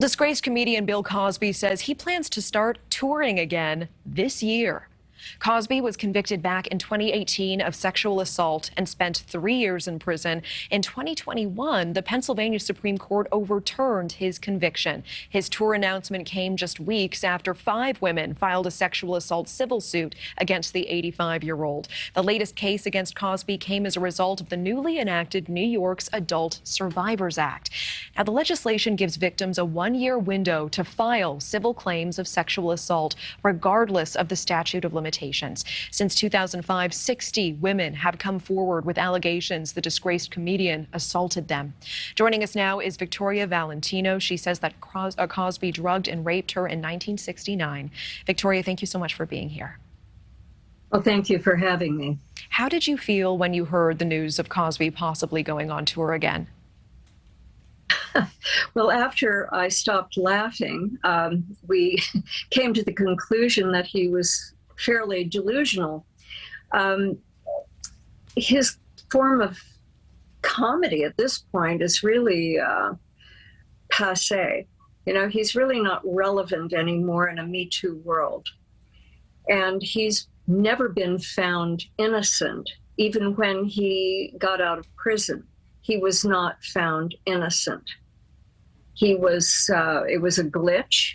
Disgraced comedian Bill Cosby says he plans to start touring again this year. Cosby was convicted back in 2018 of sexual assault and spent 3 years in prison. In 2021, the Pennsylvania Supreme Court overturned his conviction. His tour announcement came just weeks after 5 women filed a sexual assault civil suit against the 85-year-old. The latest case against Cosby came as a result of the newly enacted New York's Adult Survivors Act. Now, the legislation gives victims a 1-year window to file civil claims of sexual assault, regardless of the statute of limitations. Since 2005, 60 women have come forward with allegations the disgraced comedian assaulted them. Joining us now is Victoria Valentino. She says that Cosby drugged and raped her in 1969. Victoria, thank you so much for being here. Well, thank you for having me. How did you feel when you heard the news of Cosby possibly going on tour again? Well, after I stopped laughing, we came to the conclusion that he was fairly delusional. His form of comedy at this point is really passé. You know, he's really not relevant anymore in a Me Too world. And he's never been found innocent. Even when he got out of prison, he was not found innocent. He was, it was a glitch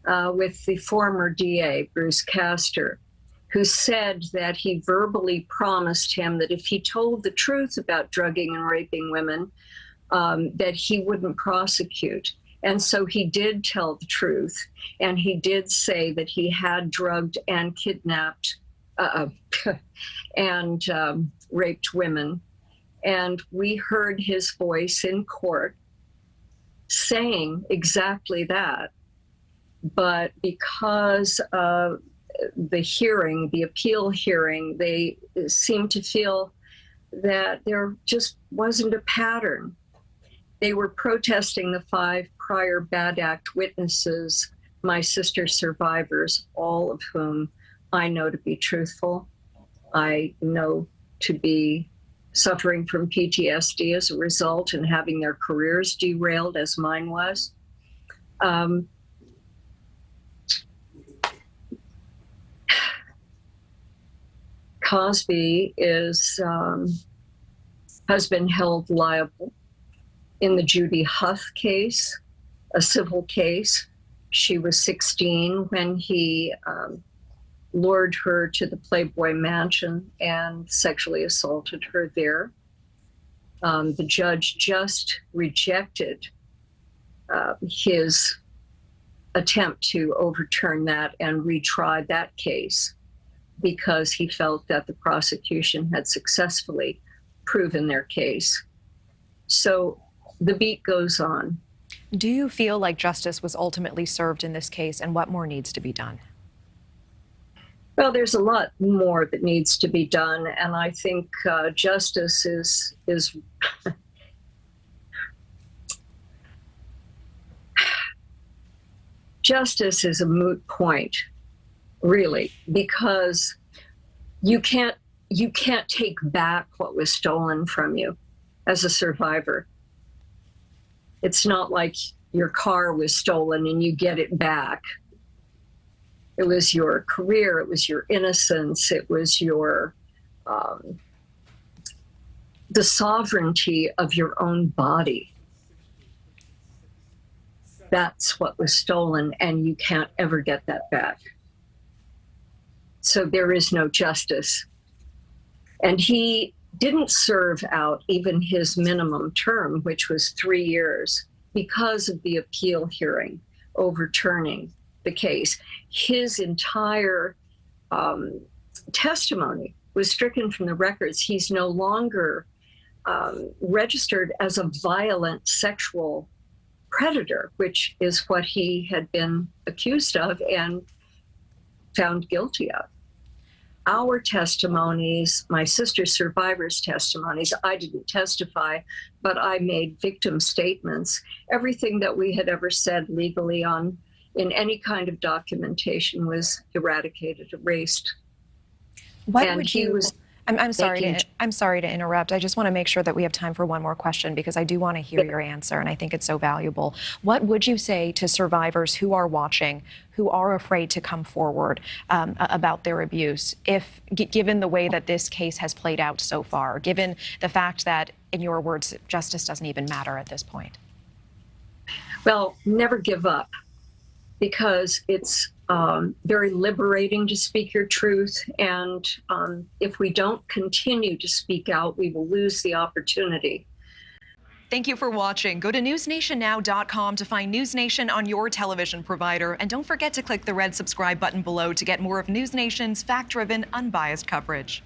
with the former DA, Bruce Castor, who said that he verbally promised him that if he told the truth about drugging and raping women, that he wouldn't prosecute. And so he did tell the truth, and he did say that he had drugged and kidnapped and raped women. And we heard his voice in court saying exactly that. But because of the hearing, the appeal hearing, they seemed to feel that there just wasn't a pattern. They were protesting the 5 prior bad act witnesses, my sister's survivors, all of whom I know to be truthful. I know to be suffering from PTSD as a result and having their careers derailed as mine was. Cosby has been held liable in the Judy Huth case, a civil case. She was 16 when he lured her to the Playboy mansion and sexually assaulted her there. The judge just rejected his attempt to overturn that and retry that case because he felt that the prosecution had successfully proven their case. So the beat goes on. Do you feel like justice was ultimately served in this case, and what more needs to be done? Well, there's a lot more that needs to be done, and I think justice is justice is a moot point, really, because you can't take back what was stolen from you as a survivor. It's not like your car was stolen and you get it back. It was your career, it was your innocence, it was your the sovereignty of your own body. That's what was stolen, and you can't ever get that back. So there is no justice. And he didn't serve out even his minimum term, which was 3 years, because of the appeal hearing overturning the case. His entire testimony was stricken from the records. He's no longer registered as a violent sexual predator, which is what he had been accused of and found guilty of. Our testimonies, my sister's survivors' testimonies, I didn't testify, but I made victim statements. Everything that we had ever said legally in any kind of documentation was eradicated, erased. I'm sorry to interrupt. I just want to make sure that we have time for one more question because I do want to hear your answer, and I think it's so valuable. What would you say to survivors who are watching, who are afraid to come forward about their abuse, if given the way that this case has played out so far, given the fact that, in your words, justice doesn't even matter at this point? Well, never give up, because it's very liberating to speak your truth. And if we don't continue to speak out, we will lose the opportunity. Thank you for watching. Go to newsnationnow.com to find NewsNation on your television provider. And don't forget to click the red subscribe button below to get more of NewsNation's fact-driven, unbiased coverage.